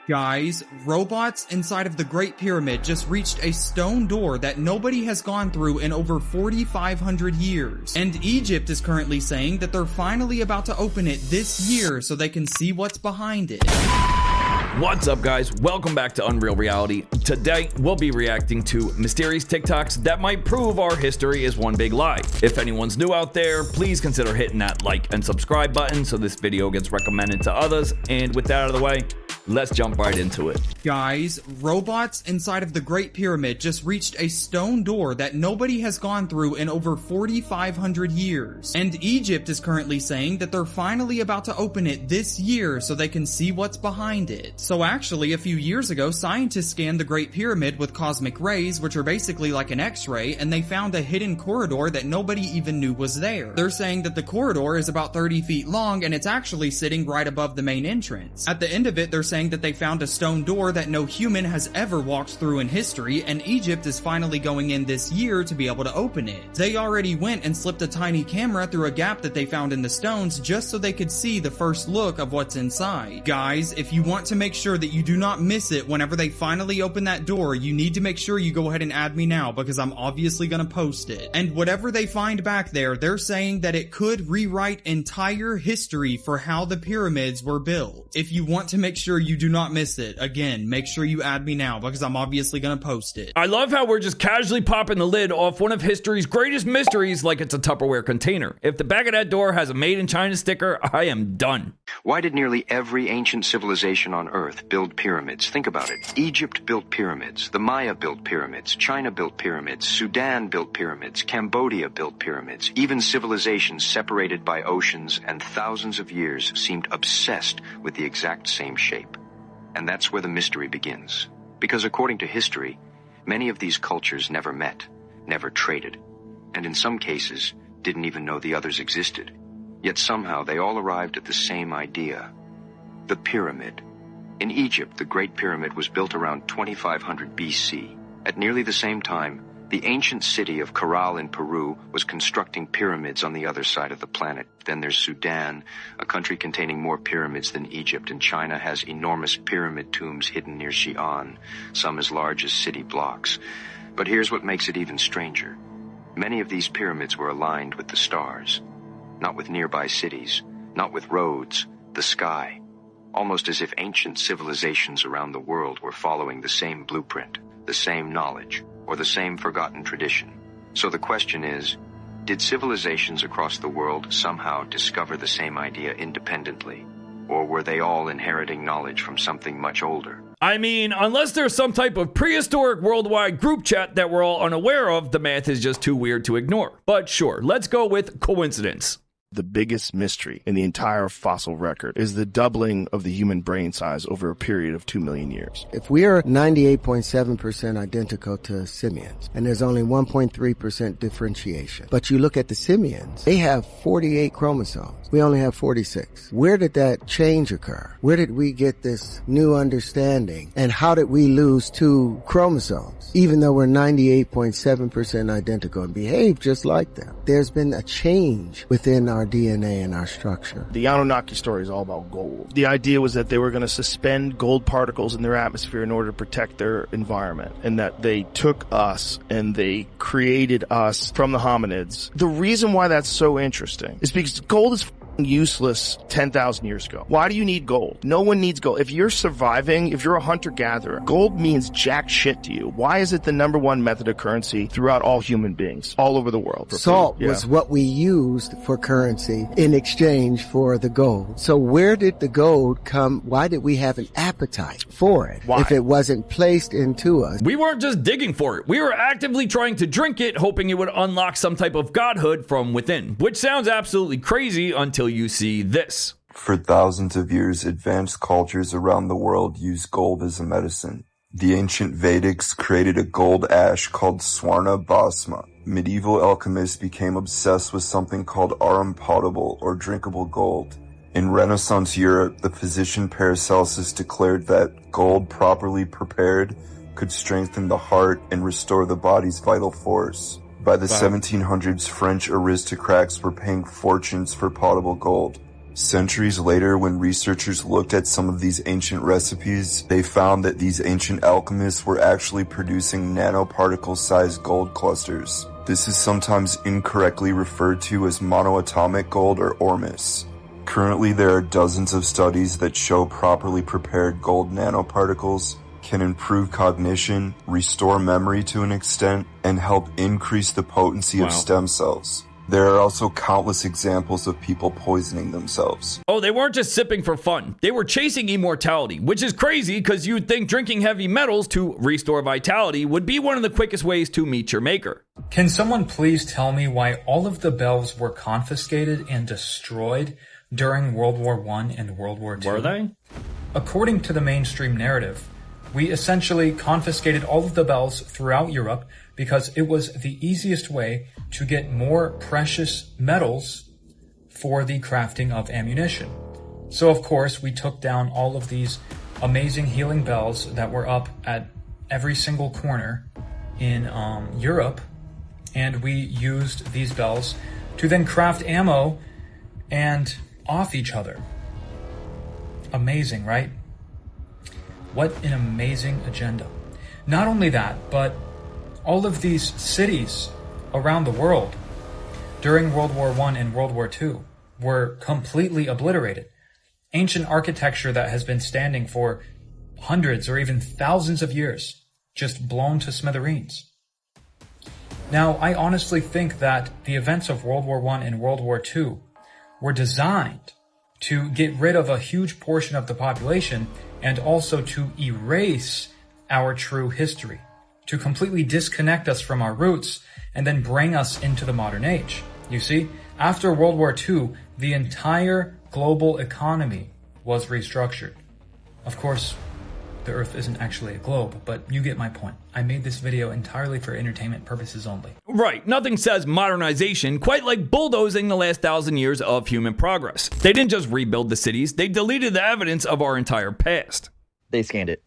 Guys, robots inside of the Great Pyramid just reached a stone door that nobody has gone through in over 4,500 years. And Egypt is currently saying that they're finally about to open it this year so they can see what's behind it. What's up, guys? Welcome back to Unreal Reality. Today, we'll be reacting to mysterious TikToks that might prove our history is one big lie. If anyone's new out there, please consider hitting that like and subscribe button so this video gets recommended to others. And with that out of the way, let's jump right into it. Guys, robots inside of the Great Pyramid just reached a stone door that nobody has gone through in over 4,500 years. And Egypt is currently saying that they're finally about to open it this year so they can see what's behind it. So actually, a few years ago, scientists scanned the Great Pyramid with cosmic rays, which are basically like an X-ray, and they found a hidden corridor that nobody even knew was there. They're saying that the corridor is about 30 feet long and it's actually sitting right above the main entrance. At the end of it, they're saying that they found a stone door that no human has ever walked through in history, and Egypt is finally going in this year to be able to open it. They already went and slipped a tiny camera through a gap that they found in the stones just so they could see the first look of what's inside. Guys, if you want to make sure that you do not miss it whenever they finally open that door, you need to make sure you go ahead and add me now because I'm obviously gonna post it. And whatever they find back there, they're saying that it could rewrite entire history for how the pyramids were built. If you want to make sure you do not miss it, again, make sure you add me now because I'm obviously gonna post it. I love how we're just casually popping the lid off one of history's greatest mysteries like it's a Tupperware container. If the back of that door has a Made in China sticker, I am done. Why did nearly every ancient civilization on Earth build pyramids? Think about it. Egypt built pyramids, the Maya built pyramids, China built pyramids, Sudan built pyramids, Cambodia built pyramids. Even civilizations separated by oceans and thousands of years seemed obsessed with the exact same shape. And that's where the mystery begins. Because according to history, many of these cultures never met, never traded, and in some cases didn't even know the others existed. Yet somehow they all arrived at the same idea: the pyramid. In Egypt, the Great Pyramid was built around 2500 BC. At nearly the same time, the ancient city of Caral in Peru was constructing pyramids on the other side of the planet. Then there's Sudan, a country containing more pyramids than Egypt, and China has enormous pyramid tombs hidden near Xi'an, some as large as city blocks. But here's what makes it even stranger. Many of these pyramids were aligned with the stars, not with nearby cities, not with roads, the sky, almost as if ancient civilizations around the world were following the same blueprint, the same knowledge, or the same forgotten tradition. So the question is, did civilizations across the world somehow discover the same idea independently? Or were they all inheriting knowledge from something much older? I mean, unless there's some type of prehistoric worldwide group chat that we're all unaware of, the math is just too weird to ignore. But sure, let's go with coincidence. The biggest mystery in the entire fossil record is the doubling of the human brain size over a period of 2 million years. If we are 98.7% identical to simians, and there's only 1.3% differentiation, but you look at the simians, they have 48 chromosomes. We only have 46. Where did that change occur? Where did we get this new understanding? And how did we lose 2 chromosomes, even though we're 98.7% identical and behave just like them? There's been a change within our DNA and our structure. The Anunnaki story is all about gold. The idea was that they were going to suspend gold particles in their atmosphere in order to protect their environment, and that they took us and they created us from the hominids. The reason why that's so interesting is because gold is useless 10,000 years ago. Why do you need gold? No one needs gold. If you're surviving, if you're a hunter-gatherer, gold means jack shit to you. Why is it the #1 method of currency throughout all human beings, all over the world? Salt was what we used for currency in exchange for the gold. So where did the gold come? Why did we have an appetite for it if it wasn't placed into us? We weren't just digging for it. We were actively trying to drink it, hoping it would unlock some type of godhood from within, which sounds absolutely crazy until you see this. For thousands of years, advanced cultures around the world used gold as a medicine. The ancient Vedics created a gold ash called Swarna Bhasma. Medieval alchemists became obsessed with something called arum potable or drinkable gold. In Renaissance Europe, the physician Paracelsus declared that gold properly prepared could strengthen the heart and restore the body's vital force. By the 1700s, French aristocrats were paying fortunes for potable gold. Centuries later, when researchers looked at some of these ancient recipes, they found that these ancient alchemists were actually producing nanoparticle-sized gold clusters. This is sometimes incorrectly referred to as monoatomic gold or ormus. Currently, there are dozens of studies that show properly prepared gold nanoparticles can improve cognition, restore memory to an extent, and help increase the potency of stem cells. There are also countless examples of people poisoning themselves. Oh, they weren't just sipping for fun. They were chasing immortality, which is crazy because you'd think drinking heavy metals to restore vitality would be one of the quickest ways to meet your maker. Can someone please tell me why all of the bells were confiscated and destroyed during World War I and World War II? Were they? According to the mainstream narrative, we essentially confiscated all of the bells throughout Europe because it was the easiest way to get more precious metals for the crafting of ammunition. So of course we took down all of these amazing healing bells that were up at every single corner in Europe, and we used these bells to then craft ammo and off each other. Amazing, right? What an amazing agenda. Not only that, but all of these cities around the world during World War I and World War II were completely obliterated. Ancient architecture that has been standing for hundreds or even thousands of years, just blown to smithereens. Now, I honestly think that the events of World War I and World War II were designed to get rid of a huge portion of the population and also to erase our true history, to completely disconnect us from our roots and then bring us into the modern age. You see, after World War II, the entire global economy was restructured. Of course, the Earth isn't actually a globe, but you get my point. I made this video entirely for entertainment purposes only. Right, nothing says modernization quite like bulldozing the last 1,000 years of human progress. They didn't just rebuild the cities, they deleted the evidence of our entire past. They scanned it.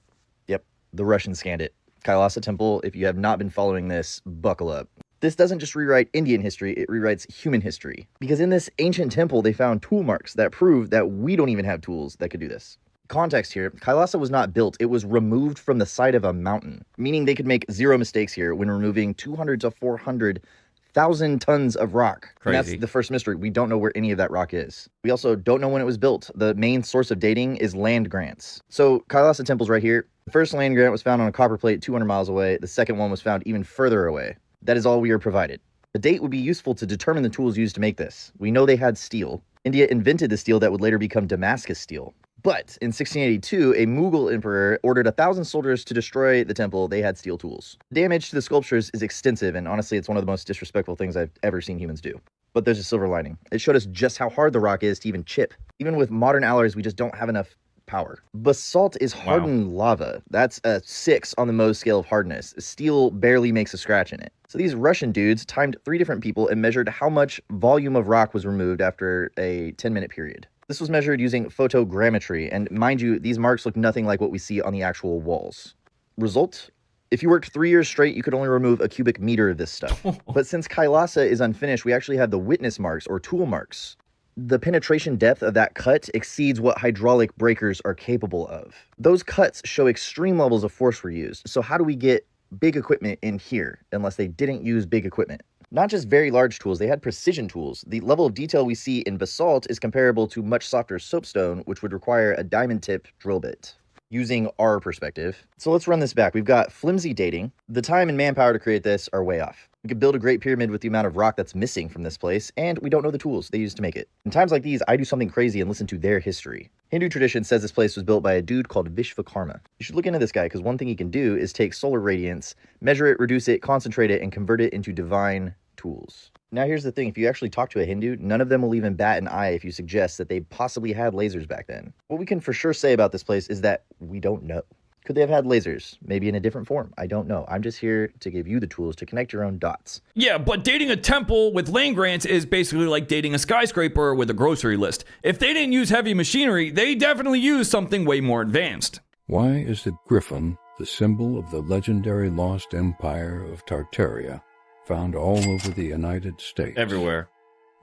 Yep, the Russians scanned it. Kailasa Temple, if you have not been following this, buckle up. This doesn't just rewrite Indian history, it rewrites human history. Because in this ancient temple, they found tool marks that prove that we don't even have tools that could do this. Context here, Kailasa was not built, it was removed from the side of a mountain, meaning they could make zero mistakes here when removing 200 to 400,000 tons of rock. Crazy. And that's the first mystery. We don't know where any of that rock is. We also don't know when it was built. The main source of dating is land grants. So Kailasa Temple's right here. The first land grant was found on a copper plate 200 miles away. The second one was found even further away. That is all we are provided. The date would be useful to determine the tools used to make this. We know they had steel. India invented the steel that would later become Damascus steel. But in 1682, a Mughal emperor ordered 1,000 soldiers to destroy the temple. They had steel tools. Damage to the sculptures is extensive, and honestly, it's one of the most disrespectful things I've ever seen humans do. But there's a silver lining. It showed us just how hard the rock is to even chip. Even with modern alloys, we just don't have enough power. Basalt is hardened lava. That's a 6 on the Mohs scale of hardness. Steel barely makes a scratch in it. So these Russian dudes timed 3 different people and measured how much volume of rock was removed after a 10-minute period. This was measured using photogrammetry, and mind you, these marks look nothing like what we see on the actual walls. Result? If you worked 3 years straight, you could only remove a cubic meter of this stuff. But since Kailasa is unfinished, we actually have the witness marks, or tool marks. The penetration depth of that cut exceeds what hydraulic breakers are capable of. Those cuts show extreme levels of force were used, so how do we get big equipment in here, unless they didn't use big equipment? Not just very large tools, they had precision tools. The level of detail we see in basalt is comparable to much softer soapstone, which would require a diamond tip drill bit, using our perspective. So let's run this back. We've got flimsy dating. The time and manpower to create this are way off. We could build a great pyramid with the amount of rock that's missing from this place, and we don't know the tools they used to make it. In times like these, I do something crazy and listen to their history. Hindu tradition says this place was built by a dude called Vishvakarma. You should look into this guy, because one thing he can do is take solar radiance, measure it, reduce it, concentrate it, and convert it into divine tools. Now here's the thing, if you actually talk to a Hindu, none of them will even bat an eye if you suggest that they possibly had lasers back then. What we can for sure say about this place is that we don't know. Could they have had lasers? Maybe in a different form. I don't know. I'm just here to give you the tools to connect your own dots. Yeah, but dating a temple with land grants is basically like dating a skyscraper with a grocery list. If they didn't use heavy machinery, they definitely used something way more advanced. Why is the griffin the symbol of the legendary lost empire of Tartaria, found all over the United States? Everywhere.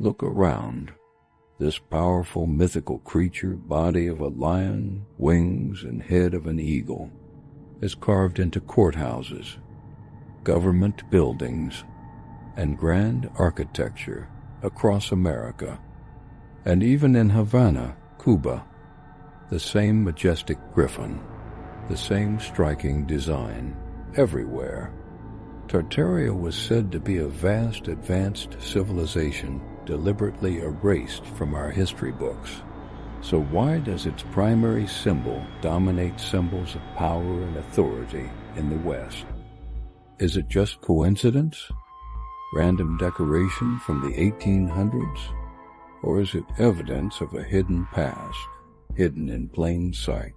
Look around. This powerful mythical creature, body of a lion, wings, and head of an eagle, is carved into courthouses, government buildings, and grand architecture across America, and even in Havana, Cuba. The same majestic griffin, the same striking design, everywhere. Tartaria was said to be a vast, advanced civilization deliberately erased from our history books. So why does its primary symbol dominate symbols of power and authority in the West? Is it just coincidence? Random decoration from the 1800s? Or is it evidence of a hidden past, hidden in plain sight?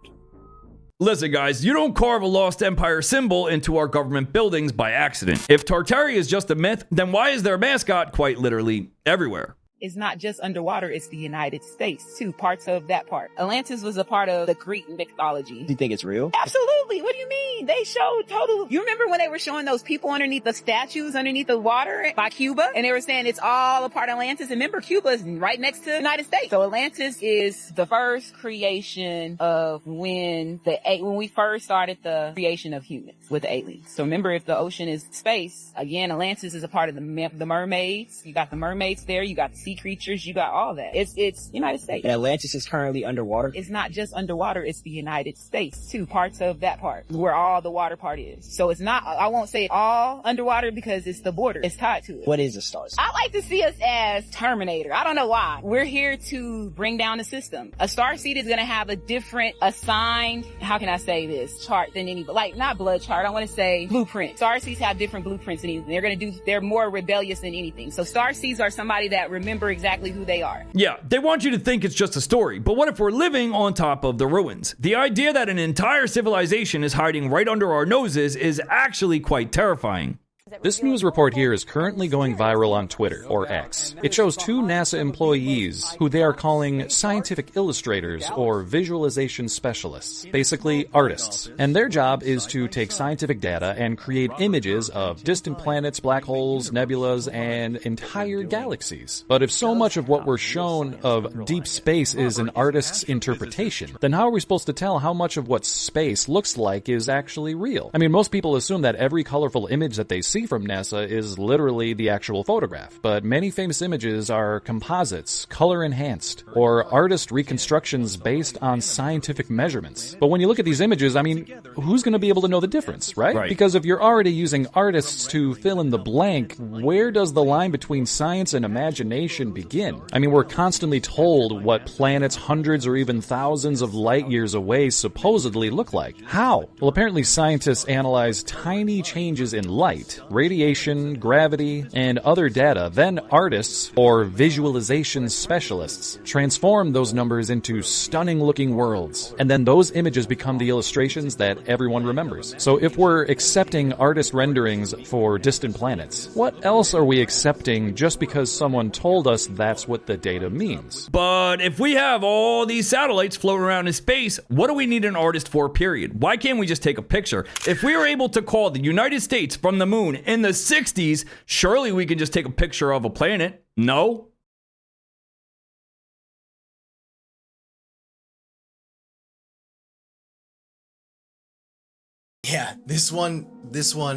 Listen, guys, you don't carve a lost empire symbol into our government buildings by accident. If Tartaria is just a myth, then why is their mascot quite literally everywhere? It's not just underwater, it's the United States, too. Parts of that part. Atlantis was a part of the Greek mythology. Do you think it's real? Absolutely. What do you mean? They showed total. You remember when they were showing those people underneath the statues, underneath the water by Cuba? And they were saying it's all a part of Atlantis. And remember, Cuba is right next to the United States. So Atlantis is the first creation of when we first started the creation of humans with the aliens. So remember, if the ocean is space, again, Atlantis is a part of the mermaids. You got the mermaids there. You got the sea creatures, you got all that. It's United States. And Atlantis is currently underwater? It's not just underwater, it's the United States, too. Parts of that part, where all the water part is. So it's not, I won't say all underwater because it's the border. It's tied to it. What is a star seed? I like to see us as Terminator. I don't know why. We're here to bring down the system. A star seed is going to have a different assigned, how can I say this, chart than any, like not blood chart, I want to say blueprint. Star seeds have different blueprints than anything. They're more rebellious than anything. So star seeds are somebody that remember exactly who they are. Yeah, they want you to think it's just a story, but what if we're living on top of the ruins? The idea that an entire civilization is hiding right under our noses is actually quite terrifying. This news report here is currently going viral on Twitter, or X. It shows two NASA employees who they are calling scientific illustrators or visualization specialists, basically artists. And their job is to take scientific data and create images of distant planets, black holes, nebulas, and entire galaxies. But if so much of what we're shown of deep space is an artist's interpretation, then how are we supposed to tell how much of what space looks like is actually real? I mean, most people assume that every colorful image that they see from NASA is literally the actual photograph, but many famous images are composites, color enhanced, or artist reconstructions based on scientific measurements. But when you look at these images, I mean, who's going to be able to know the difference, right? Because if you're already using artists to fill in the blank, where does the line between science and imagination begin? I mean, we're constantly told what planets hundreds or even thousands of light years away supposedly look like. How? Well, apparently scientists analyze tiny changes in light, radiation, gravity, and other data. Then artists, or visualization specialists, transform those numbers into stunning-looking worlds. And then those images become the illustrations that everyone remembers. So if we're accepting artist renderings for distant planets, what else are we accepting just because someone told us that's what the data means? But if we have all these satellites floating around in space, what do we need an artist for, period? Why can't we just take a picture? If we were able to call the United States from the moon in the 60s, surely we can just take a picture of a planet. No? Yeah, this one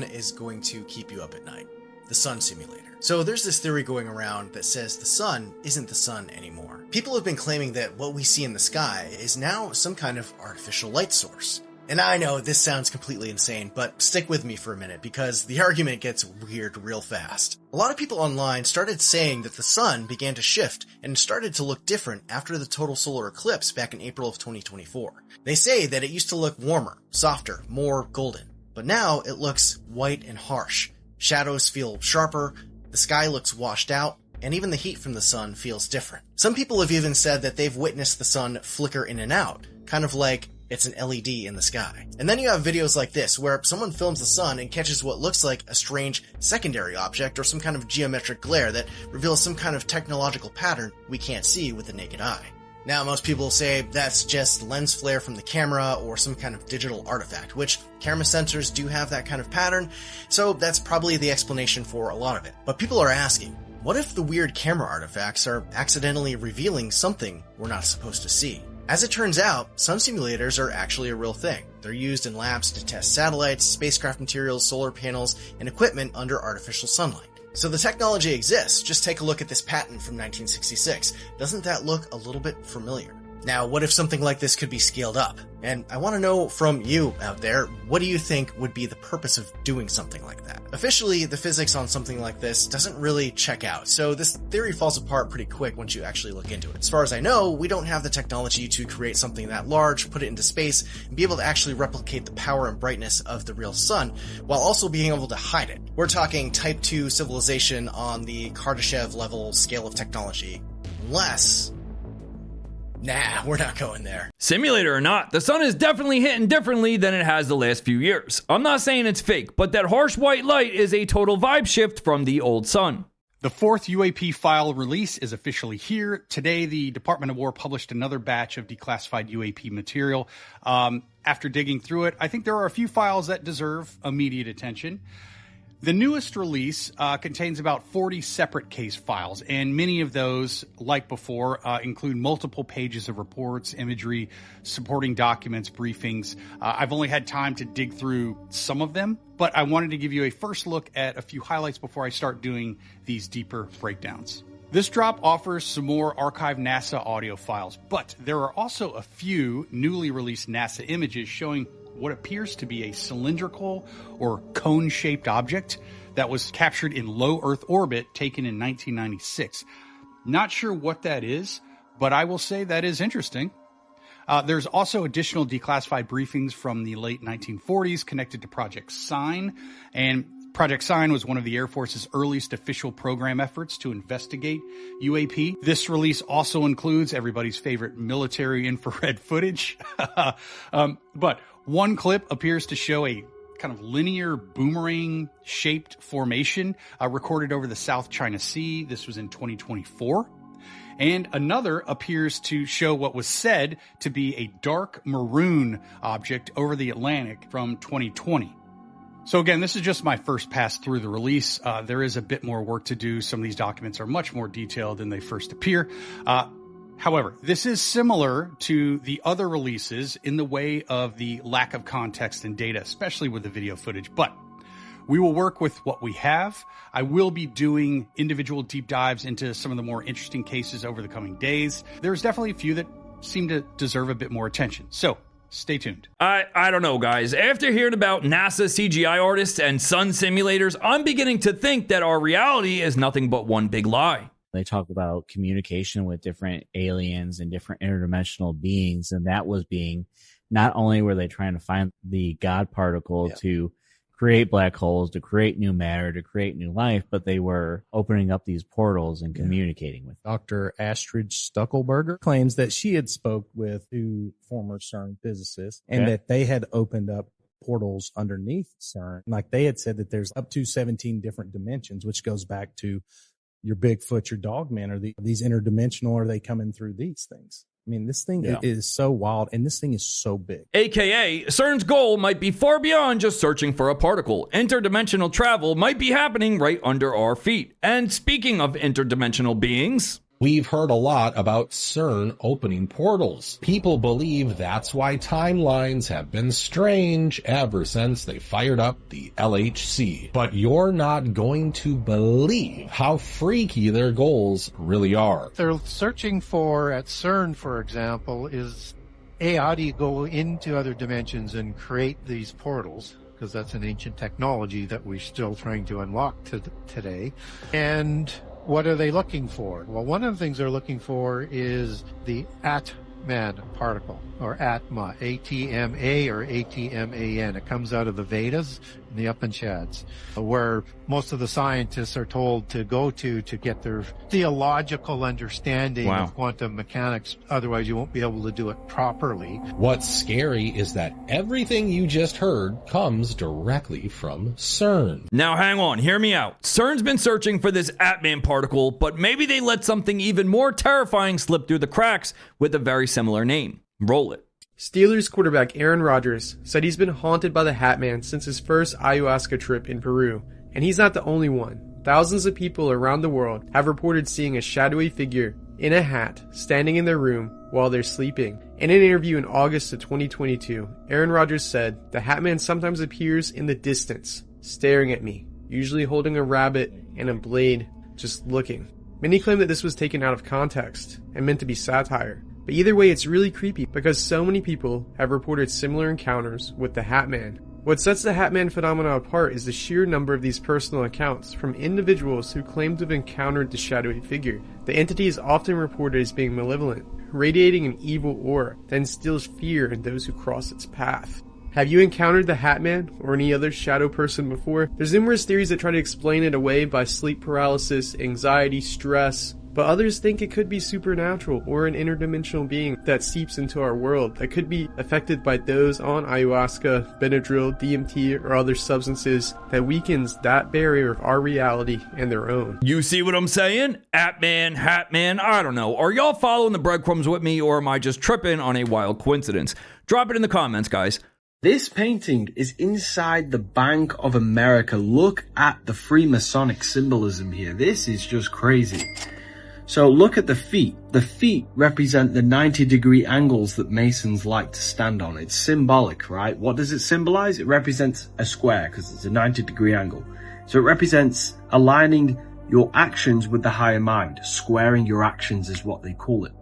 is going to keep you up at night. The sun simulator. So there's this theory going around that says the sun isn't the sun anymore. People have been claiming that what we see in the sky is now some kind of artificial light source. And I know this sounds completely insane, but stick with me for a minute because the argument gets weird real fast. A lot of people online started saying that the sun began to shift and started to look different after the total solar eclipse back in April of 2024. They say that it used to look warmer, softer, more golden, but now it looks white and harsh. Shadows feel sharper, the sky looks washed out, and even the heat from the sun feels different. Some people have even said that they've witnessed the sun flicker in and out, kind of like it's an LED in the sky. And then you have videos like this, where someone films the sun and catches what looks like a strange secondary object or some kind of geometric glare that reveals some kind of technological pattern we can't see with the naked eye. Now, most people say that's just lens flare from the camera or some kind of digital artifact, which camera sensors do have that kind of pattern, so that's probably the explanation for a lot of it. But people are asking, What if the weird camera artifacts are accidentally revealing something we're not supposed to see? As it turns out, sun simulators are actually a real thing. They're used in labs to test satellites, spacecraft materials, solar panels, and equipment under artificial sunlight. So the technology exists. Just take a look at this patent from 1966. Doesn't that look a little bit familiar? Now, what if something like this could be scaled up? And I want to know from you out there, what do you think would be the purpose of doing something like that? Officially, the physics on something like this doesn't really check out, so this theory falls apart pretty quick once you actually look into it. As far as I know, we don't have the technology to create something that large, put it into space, and be able to actually replicate the power and brightness of the real sun, while also being able to hide it. We're talking Type 2 civilization on the Kardashev level scale of technology. Unless... Nah, we're not going there. Simulator or not, the sun is definitely hitting differently than it has the last few years. I'm not saying it's fake, but that harsh white light is a total vibe shift from the old sun. The fourth UAP file release is officially here. Today, the Department of War published another batch of declassified UAP material. After digging through it, I think there are a few files that deserve immediate attention. The newest release contains about 40 separate case files, and many of those, like before, include multiple pages of reports, imagery, supporting documents, briefings. I've only had time to dig through some of them, but I wanted to give you a first look at a few highlights before I start doing these deeper breakdowns. This drop offers some more archived NASA audio files, but there are also a few newly released NASA images showing what appears to be a cylindrical or cone-shaped object that was captured in low Earth orbit taken in 1996. Not sure what that is, but I will say that is interesting. There's also additional declassified briefings from the late 1940s connected to Project Sign, and Project Sign was one of the Air Force's earliest official program efforts to investigate UAP. This release also includes everybody's favorite military infrared footage. But one clip appears to show a kind of linear boomerang-shaped formation recorded over the South China Sea. This was in 2024. And another appears to show what was said to be a dark maroon object over the Atlantic from 2020. So again, this is just my first pass through the release. There is a bit more work to do. Some of these documents are much more detailed than they first appear. However, this is similar to the other releases in the way of the lack of context and data, especially with the video footage, but we will work with what we have. I will be doing individual deep dives into some of the more interesting cases over the coming days. There's definitely a few that seem to deserve a bit more attention. So stay tuned. I don't know, guys. After hearing about NASA CGI artists and sun simulators, I'm beginning to think that our reality is nothing but one big lie. They talk about communication with different aliens and different interdimensional beings. And that was being, not only were they trying to find the God particle to create black holes, to create new matter, to create new life, but they were opening up these portals and communicating with them. Dr. Astrid Stuckelberger claims that she had spoke with two former CERN physicists and that they had opened up portals underneath CERN. Like they had said that there's up to 17 different dimensions, which goes back to your Bigfoot, your Dogman. Are these interdimensional? Are they coming through these things? I mean, this thing is so wild, and this thing is so big. AKA, CERN's goal might be far beyond just searching for a particle. Interdimensional travel might be happening right under our feet. And speaking of interdimensional beings, we've heard a lot about CERN opening portals. People believe that's why timelines have been strange ever since they fired up the LHC. But you're not going to believe how freaky their goals really are. They're searching for, at CERN, for example, is how do you go into other dimensions and create these portals? Because that's an ancient technology that we're still trying to unlock today. And what are they looking for? Well, one of the things they're looking for is the Atman particle, or Atma, A-T-M-A or A-T-M-A-N. It comes out of the Vedas and the Upanishads, where most of the scientists are told to go to get their theological understanding of quantum mechanics. Otherwise, you won't be able to do it properly. What's scary is that everything you just heard comes directly from CERN. Now hang on, hear me out. CERN's been searching for this Atman particle, but maybe they let something even more terrifying slip through the cracks with a very similar name. Roll it. Steelers quarterback Aaron Rodgers said he's been haunted by the Hatman since his first ayahuasca trip in Peru, and he's not the only one. thousands of people around the world have reported seeing a shadowy figure in a hat standing in their room while they're sleeping. In an interview in August of 2022, Aaron Rodgers said, "The Hatman sometimes appears in the distance, staring at me, usually holding a rabbit and a blade, just looking." Many claim that this was taken out of context and meant to be satire. But either way, it's really creepy because so many people have reported similar encounters with the Hatman. What sets the Hatman phenomena apart is the sheer number of these personal accounts from individuals who claim to have encountered the shadowy figure. The entity is often reported as being malevolent, radiating an evil aura that instills fear in those who cross its path. Have you encountered the Hatman or any other shadow person before? There's numerous theories that try to explain it away by sleep paralysis, anxiety, stress, but others think it could be supernatural or an interdimensional being that seeps into our world that could be affected by those on ayahuasca, Benadryl, DMT, or other substances that weakens that barrier of our reality and their own. You see what I'm saying? Hatman, I don't know. Are y'all following the breadcrumbs with me, or am I just tripping on a wild coincidence? Drop it in the comments, guys. This painting is inside the Bank of America. Look at the Freemasonic symbolism here. This is just crazy. So look at the feet. The feet represent the 90-degree angles that Masons like to stand on. It's symbolic, right? What does it symbolize? It represents a square because it's a 90-degree angle. So it represents aligning your actions with the higher mind. Squaring your actions is what they call it.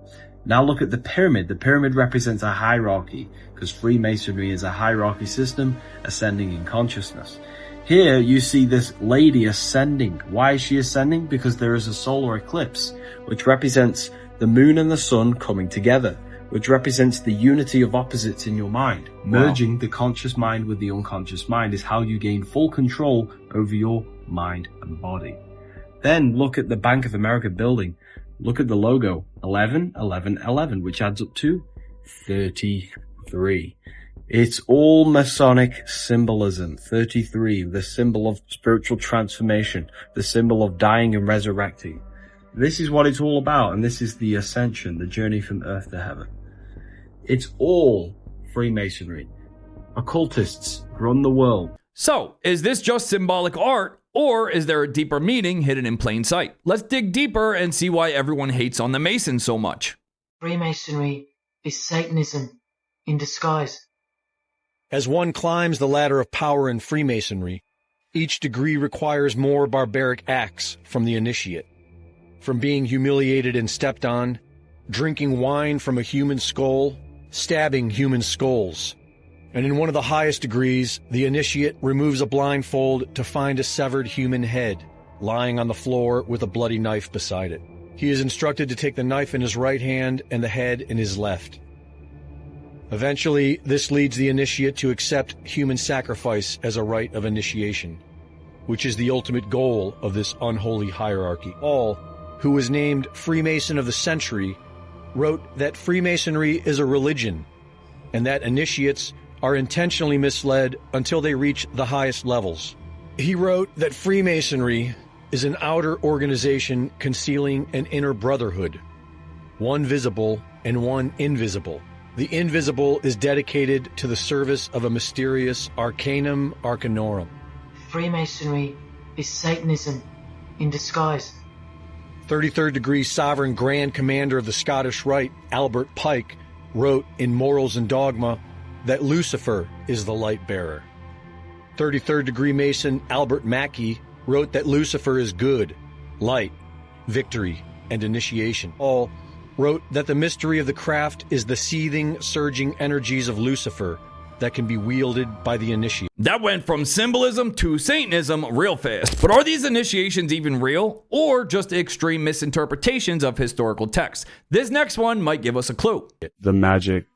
Now look at the pyramid. The pyramid represents a hierarchy because Freemasonry is a hierarchy system ascending in consciousness. Here you see this lady ascending. Why is she ascending? Because there is a solar eclipse, which represents the moon and the sun coming together, which represents the unity of opposites in your mind. Merging the conscious mind with the unconscious mind is how you gain full control over your mind and body. Then look at the Bank of America building. Look at the logo, 11, 11, 11, which adds up to 33. It's all Masonic symbolism. 33, the symbol of spiritual transformation, the symbol of dying and resurrecting. This is what it's all about, and this is the ascension, the journey from earth to heaven. It's all Freemasonry. Occultists run the world. So, is this just symbolic art, or is there a deeper meaning hidden in plain sight? Let's dig deeper and see why everyone hates on the Masons so much. Freemasonry is Satanism in disguise. As one climbs the ladder of power in Freemasonry, each degree requires more barbaric acts from the initiate. From being humiliated and stepped on, drinking wine from a human skull, stabbing human skulls. And in one of the highest degrees, the initiate removes a blindfold to find a severed human head lying on the floor with a bloody knife beside it. He is instructed to take the knife in his right hand and the head in his left. Eventually, this leads the initiate to accept human sacrifice as a rite of initiation, which is the ultimate goal of this unholy hierarchy. Paul, who was named Freemason of the Century, wrote that Freemasonry is a religion, and that initiates are intentionally misled until they reach the highest levels. He wrote that Freemasonry is an outer organization concealing an inner brotherhood, one visible and one invisible. The invisible is dedicated to the service of a mysterious arcanum arcanorum. Freemasonry is Satanism in disguise. 33rd degree sovereign grand commander of the Scottish Rite, Albert Pike, wrote in Morals and Dogma that Lucifer is the light bearer. 33rd degree Mason Albert Mackey wrote that Lucifer is good, light, victory, and initiation. Paul wrote that the mystery of the craft is the seething, surging energies of Lucifer that can be wielded by the initiate. That went from symbolism to Satanism real fast. But are these initiations even real, or just extreme misinterpretations of historical texts? This next one might give us a clue. The magic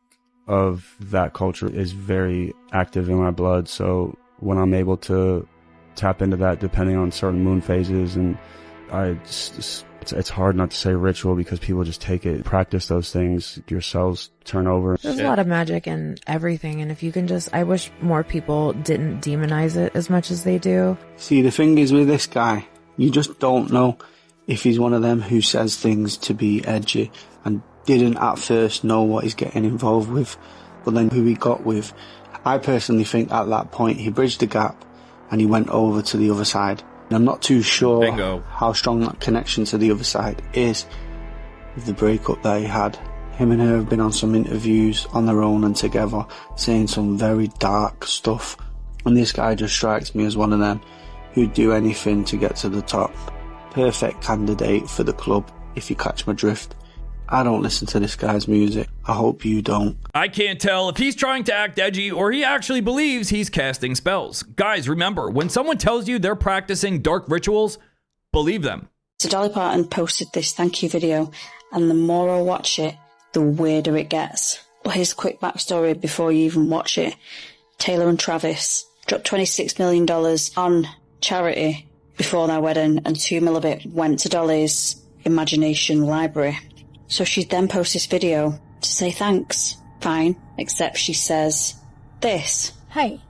of that culture is very active in my blood, so when I'm able to tap into that depending on certain moon phases, and it's hard not to say ritual because people just take it, practice those things, your cells turn over. There's a lot of magic in everything, and if you can just, I wish more people didn't demonize it as much as they do. See, the thing is with this guy, you just don't know if he's one of them who says things to be edgy and didn't at first know what he's getting involved with, but then who he got with. I personally think at that point he bridged the gap and he went over to the other side I'm not too sure Bingo. how strong that connection to the other side is with the breakup that he had. Him and her have been on some interviews on their own and together, saying some very dark stuff. And this guy just strikes me as one of them who'd do anything to get to the top. Perfect candidate for the club, if you catch my drift. I don't listen to this guy's music. I hope you don't. I can't tell if he's trying to act edgy or he actually believes he's casting spells. Guys, remember, when someone tells you they're practicing dark rituals, believe them. So Dolly Parton posted this thank you video, and the more I watch it, the weirder it gets. But here's a quick backstory before you even watch it. Taylor and Travis dropped $26 million on charity before their wedding, and $2 million of it went to Dolly's imagination library. So she then posts this video to say thanks. Fine, except she says this. Hey,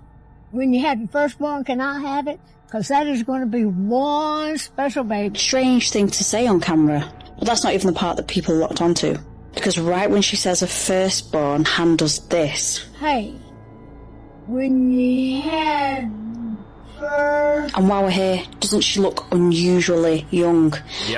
when you have your firstborn, can I have it? Because that is going to be one special baby. Strange thing to say on camera. But that's not even the part that people locked onto. Because right when she says her firstborn, Han does this. Hey, when you have first... And while we're here, doesn't she look unusually young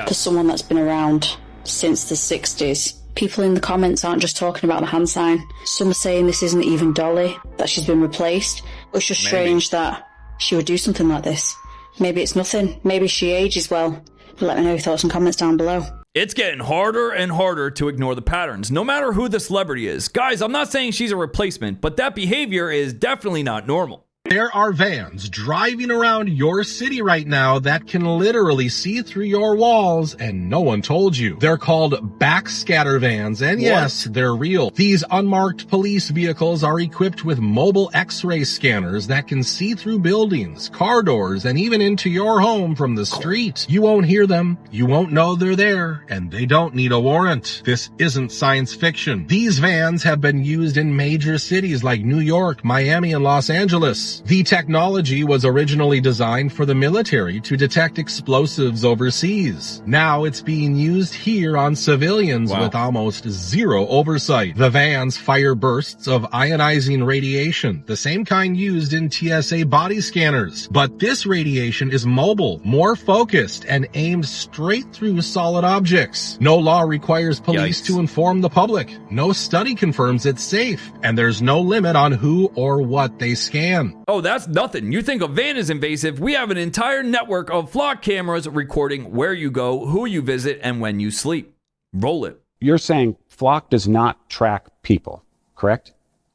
for someone that's been around since the 60s? People in the comments aren't just talking about the hand sign. Some are saying this isn't even Dolly, that she's been replaced. It's just strange that she would do something like this. Maybe it's nothing. Maybe she ages well. Let me know your thoughts and comments down below. It's getting harder and harder to ignore the patterns, no matter who the celebrity is. Guys, I'm not saying she's a replacement, but that behavior is definitely not normal. There are vans driving around your city right now that can literally see through your walls, and no one told you. They're called backscatter vans, and yes, they're real. These unmarked police vehicles are equipped with mobile X-ray scanners that can see through buildings, car doors, and even into your home from the street. You won't hear them, you won't know they're there, and they don't need a warrant. This isn't science fiction. These vans have been used in major cities like New York, Miami, and Los Angeles. The technology was originally designed for the military to detect explosives overseas. Now it's being used here on civilians with almost zero oversight. The vans fire bursts of ionizing radiation, the same kind used in TSA body scanners. But this radiation is mobile, more focused, and aimed straight through solid objects. No law requires police to inform the public. No study confirms it's safe. And there's no limit on who or what they scan. Oh, that's nothing. You think a van is invasive? We have an entire network of flock cameras recording where you go, who you visit, and when you sleep. Roll it. You're saying flock does not track people, correct?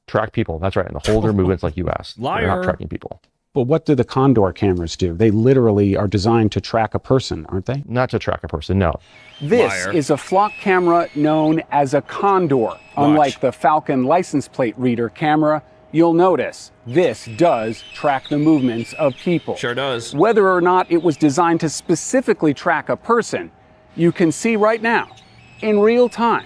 Track people, that's right. And the hold their movements like you asked. Liar. They're not tracking people. But what do the Condor cameras do? They literally are designed to track a person, aren't they? Not to track a person, no. This is a flock camera known as a Condor. Unlike the Falcon license plate reader camera, you'll notice this does track the movements of people. Sure does. Whether or not it was designed to specifically track a person, you can see right now, in real time,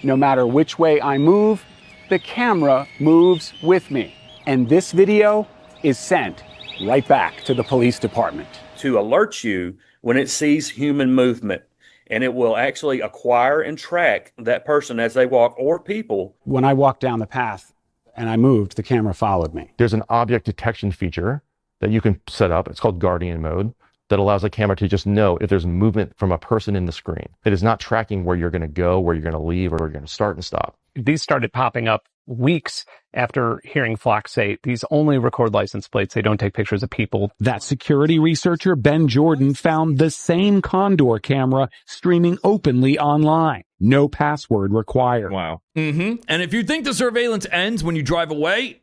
no matter which way I move, the camera moves with me. And this video is sent right back to the police department. To alert you when it sees human movement. And it will actually acquire and track that person as they walk or people. When I walked down the path, and I moved, the camera followed me. There's an object detection feature that you can set up. It's called Guardian mode that allows the camera to just know if there's movement from a person in the screen. It is not tracking where you're going to go, where you're going to leave, or where you're going to start and stop. These started popping up weeks after hearing Flock say these only record license plates. They don't take pictures of people. That security researcher, Ben Jordan, found the same Condor camera streaming openly online. No password required. Wow. And if you think the surveillance ends when you drive away,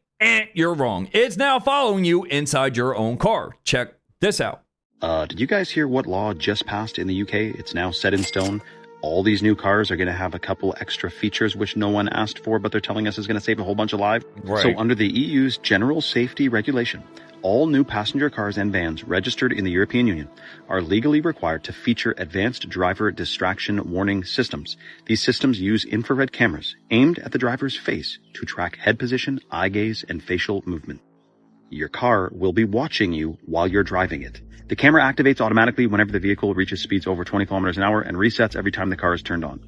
you're wrong. It's now following you inside your own car. Check this out. Did you guys hear what law just passed in the UK? It's now set in stone. All these new cars are going to have a couple extra features which no one asked for, but they're telling us is going to save a whole bunch of lives. Right. So under the EU's general safety regulation, all new passenger cars and vans registered in the European Union are legally required to feature advanced driver distraction warning systems. These systems use infrared cameras aimed at the driver's face to track head position, eye gaze, and facial movement. Your car will be watching you while you're driving it. The camera activates automatically whenever the vehicle reaches speeds over 20 kilometers an hour and resets every time the car is turned on.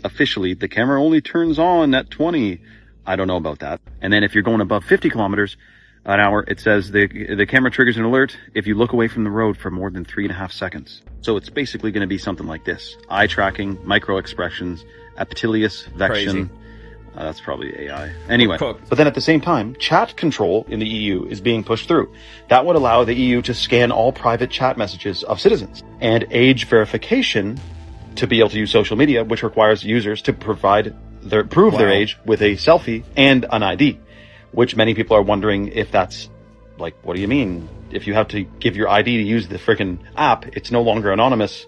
Officially, the camera only turns on at 20. I don't know about that. And then if you're going above 50 kilometers, an hour. It says the camera triggers an alert if you look away from the road for more than 3.5 seconds. So it's basically going to be something like this: eye tracking, micro expressions, epitelius vection. That's probably AI. Anyway, but then at the same time, chat control in the EU is being pushed through. That would allow the EU to scan all private chat messages of citizens, and age verification to be able to use social media, which requires users to prove their age with a selfie and an ID, which many people are wondering if that's like, what do you mean? If you have to give your ID to use the freaking app, it's no longer anonymous.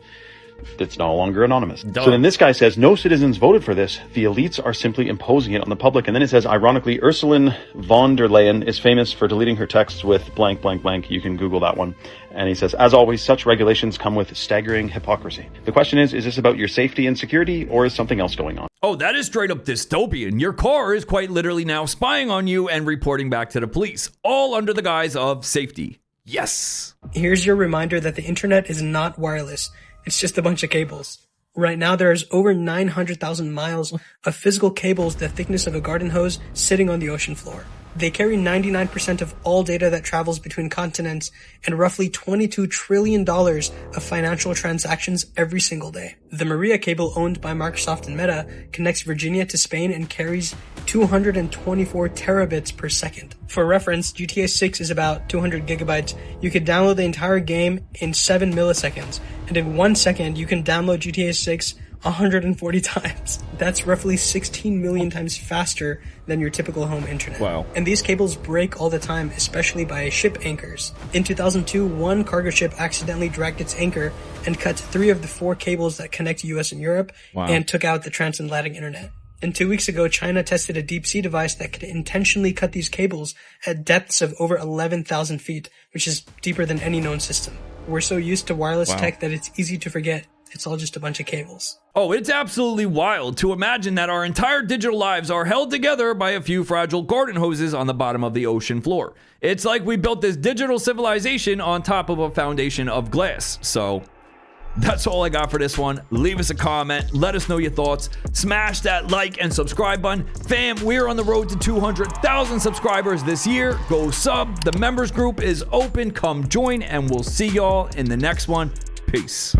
It's no longer anonymous. Duh. So then this guy says, no citizens voted for this. The elites are simply imposing it on the public. And then it says, ironically, Ursula von der Leyen is famous for deleting her texts with blank, blank, blank. You can Google that one. And he says, as always, such regulations come with staggering hypocrisy. The question is this about your safety and security, or is something else going on? Oh, that is straight up dystopian. Your car is quite literally now spying on you and reporting back to the police, all under the guise of safety. Yes. Here's your reminder that the internet is not wireless. It's just a bunch of cables. Right now, there is over 900,000 miles of physical cables the thickness of a garden hose sitting on the ocean floor. They carry 99% of all data that travels between continents and roughly $22 trillion of financial transactions every single day. The Maria cable, owned by Microsoft and Meta, connects Virginia to Spain and carries 224 terabits per second. For reference, GTA 6 is about 200 gigabytes. You could download the entire game in 7 milliseconds, and in 1 second you can download GTA 6 140 times. That's roughly 16 million times faster than your typical home internet. Wow. And these cables break all the time, especially by ship anchors. In 2002, one cargo ship accidentally dragged its anchor and cut 3 of the 4 cables that connect US and Europe, and took out the transatlantic internet. And 2 weeks ago, China tested a deep sea device that could intentionally cut these cables at depths of over 11,000 feet, which is deeper than any known system. We're so used to wireless tech that it's easy to forget it's all just a bunch of cables. Oh, it's absolutely wild to imagine that our entire digital lives are held together by a few fragile garden hoses on the bottom of the ocean floor. It's like we built this digital civilization on top of a foundation of glass. So that's all I got for this one. Leave us a comment. Let us know your thoughts. Smash that like and subscribe button. Fam, we're on the road to 200,000 subscribers this year. Go sub. The members group is open. Come join, and we'll see y'all in the next one. Peace.